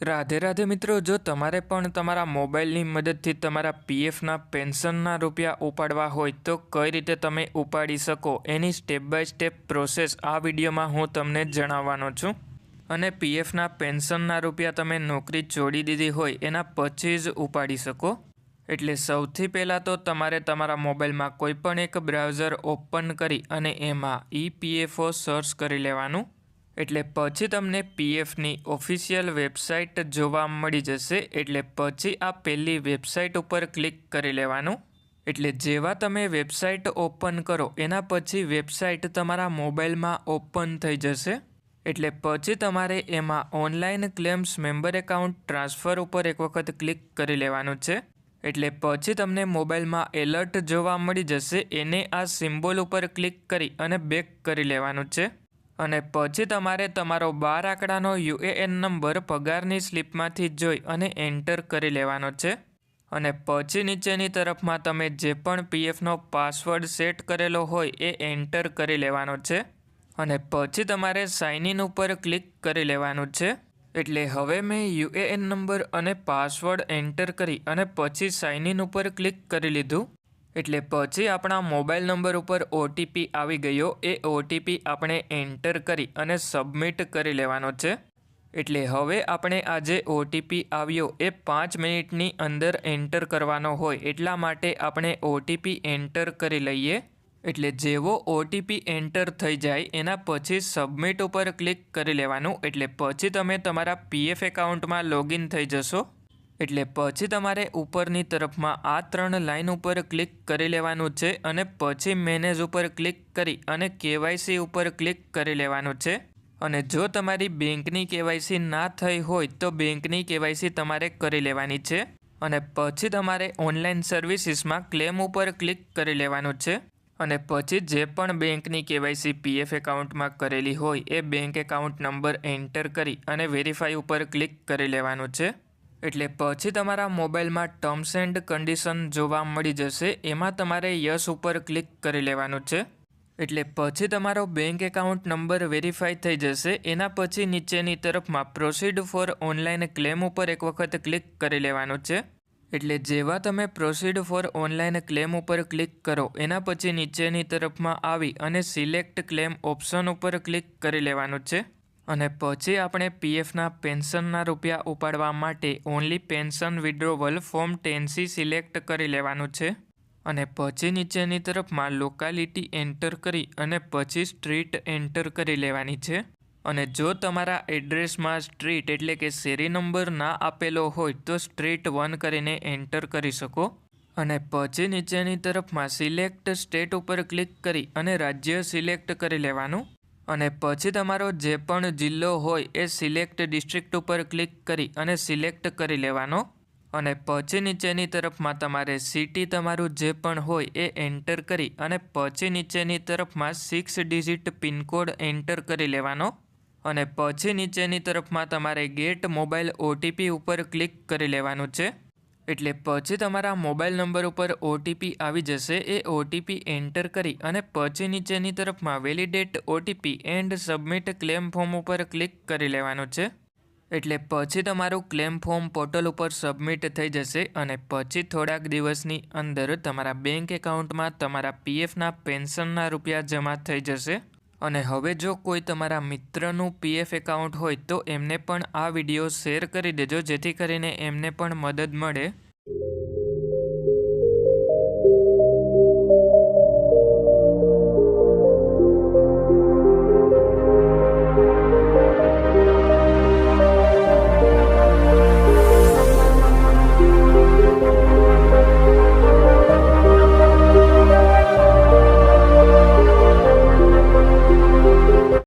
રાધે રાધે મિત્રો, જો તમારે પણ તમારા મોબાઈલની મદદથી તમારા પીએફના પેન્શનના રૂપિયા ઉપાડવા હોય તો કઈ રીતે તમે ઉપાડી શકો એની સ્ટેપ બાય સ્ટેપ પ્રોસેસ આ વિડીયોમાં હું તમને જણાવવાનો છું. અને પીએફના પેન્શનના રૂપિયા તમે નોકરી છોડી દીધી હોય એના પછી જ ઉપાડી શકો. એટલે સૌથી પહેલાં તો તમારે તમારા મોબાઈલમાં કોઈપણ એક બ્રાઉઝર ઓપન કરી અને એમાં EPFO સર્ચ કરી લેવાનું. એટલે પછી તમને પીએફની ઓફિશિયલ વેબસાઇટ જોવા મળી જશે. એટલે પછી આ પહેલી વેબસાઇટ ઉપર ક્લિક કરી લેવાનું. એટલે જેવા તમે વેબસાઇટ ઓપન કરો એના પછી વેબસાઇટ તમારા મોબાઈલમાં ઓપન થઈ જશે. એટલે પછી તમારે એમાં online claims member account transfer ઉપર એક વખત ક્લિક કરી લેવાનું છે. એટલે પછી તમને મોબાઈલમાં એલર્ટ જોવા મળી જશે. એને આ સિમ્બોલ ઉપર ક્લિક કરી અને બેક કરી લેવાનું છે. અને પછી તમારે તમારો 12 આંકડાનો UAN નંબર પગારની સ્લિપમાંથી જોઈ અને એન્ટર કરી લેવાનો છે. અને પછી નીચેની તરફમાં તમે જે પણ પીએફનો પાસવર્ડ સેટ કરેલો હોય એ એન્ટર કરી લેવાનો છે. અને પછી તમારે સાઇન ઇન ઉપર ક્લિક કરી લેવાનું છે. એટલે હવે મેં UAN નંબર અને પાસવર્ડ એન્ટર કરી અને પછી સાઇન ઇન ઉપર ક્લિક કરી લીધું. એટલે પછી આપણા મોબાઈલ નંબર ઉપર OTP આવી ગયો. એ OTP આપણે એન્ટર કરી અને સબમિટ કરી લેવાનો છે. એટલે હવે આપણે આ જે OTP આવ્યો એ 5 મિનિટની અંદર એન્ટર કરવાનો હોય એટલા માટે આપણે OTP એન્ટર કરી લઈએ. એટલે જેવો OTP એન્ટર થઈ જાય એના પછી સબમિટ ઉપર ક્લિક કરી લેવાનું. એટલે પછી તમે તમારા PF એકાઉન્ટમાં લોગિન થઈ જશો. એટલે પછી તમારે ઉપરની તરફમાં આ 3 લાઇન ઉપર ક્લિક કરી લેવાનું છે. અને પછી મેનેજ ઉપર ક્લિક કરી અને KYC ઉપર ક્લિક કરી લેવાનું છે. અને જો તમારી બેંકની KYC ના થઈ હોય તો બેંકની KYC તમારે કરી લેવાની છે. અને પછી તમારે ઓનલાઈન સર્વિસીસમાં ક્લેમ ઉપર ક્લિક કરી લેવાનું છે. અને પછી જે પણ બેંકની KYC PF એકાઉન્ટમાં કરેલી હોય એ બેંક એકાઉન્ટ નંબર એન્ટર કરી અને વેરીફાઈ ઉપર ક્લિક કરી લેવાનું છે. એટલે પછી તમારા મોબાઈલમાં ટર્મ્સ એન્ડ કન્ડિશન જોવા મળી જશે. એમાં તમારે યસ ઉપર ક્લિક કરી લેવાનું છે. એટલે પછી તમારો બેંક એકાઉન્ટ નંબર વેરીફાઈ થઈ જશે. એના પછી નીચેની તરફમાં પ્રોસીડ ફોર ઓનલાઈન ક્લેમ ઉપર એક વખત ક્લિક કરી લેવાનું છે. એટલે જેવા તમે પ્રોસીડ ફોર ઓનલાઈન ક્લેમ ઉપર ક્લિક કરો એના પછી નીચેની તરફમાં આવી અને સિલેક્ટ ક્લેમ ઓપ્શન ઉપર ક્લિક કરી લેવાનું છે. અને પછી આપણે પીએફના પેન્શનના રૂપિયા ઉપાડવા માટે only pension withdrawal form 10C select કરી લેવાનું છે. અને પછી નીચેની તરફમાં લોકાલિટી એન્ટર કરી અને પછી સ્ટ્રીટ એન્ટર કરી લેવાની છે. અને જો તમારા એડ્રેસમાં સ્ટ્રીટ એટલે કે શેરી નંબર ના આપેલો હોય તો સ્ટ્રીટ 1 કરીને એન્ટર કરી શકો. અને પછી નીચેની તરફમાં સિલેક્ટ સ્ટેટ ઉપર ક્લિક કરી અને રાજ્ય સિલેક્ટ કરી લેવાનું. અને પછી તમારો જે પણ જિલ્લો હોય એ સિલેક્ટ ડિસ્ટ્રિક્ટ ઉપર ક્લિક કરી અને સિલેક્ટ કરી લેવાનો. અને પછી નીચેની તરફમાં તમારે સિટી તમારું જે પણ હોય એ એન્ટર કરી અને પછી નીચેની તરફમાં 6 ડિજિટ પિનકોડ એન્ટર કરી લેવાનો. અને પછી નીચેની તરફમાં તમારે ગેટ મોબાઈલ OTP ઉપર ક્લિક કરી લેવાનું છે. એટલે પછી તમારા મોબાઈલ નંબર ઉપર OTP આવી જશે. એ OTP એન્ટર કરી અને પછી નીચેની તરફમાં validate OTP and submit claim form ઉપર ક્લિક કરી લેવાનું છે. એટલે પછી તમારું ક્લેમ ફોર્મ પોર્ટલ ઉપર સબમિટ થઈ જશે. અને પછી થોડાક દિવસની અંદર તમારા બેંક એકાઉન્ટમાં તમારા PFના પેન્શનના રૂપિયા જમા થઈ જશે. અને હવે જો કોઈ તમારા મિત્રનું PF એકાઉન્ટ હોય તો એમને પણ આ વિડીયો શેર કરી દેજો જેથી કરીને એમને પણ મદદ મળે.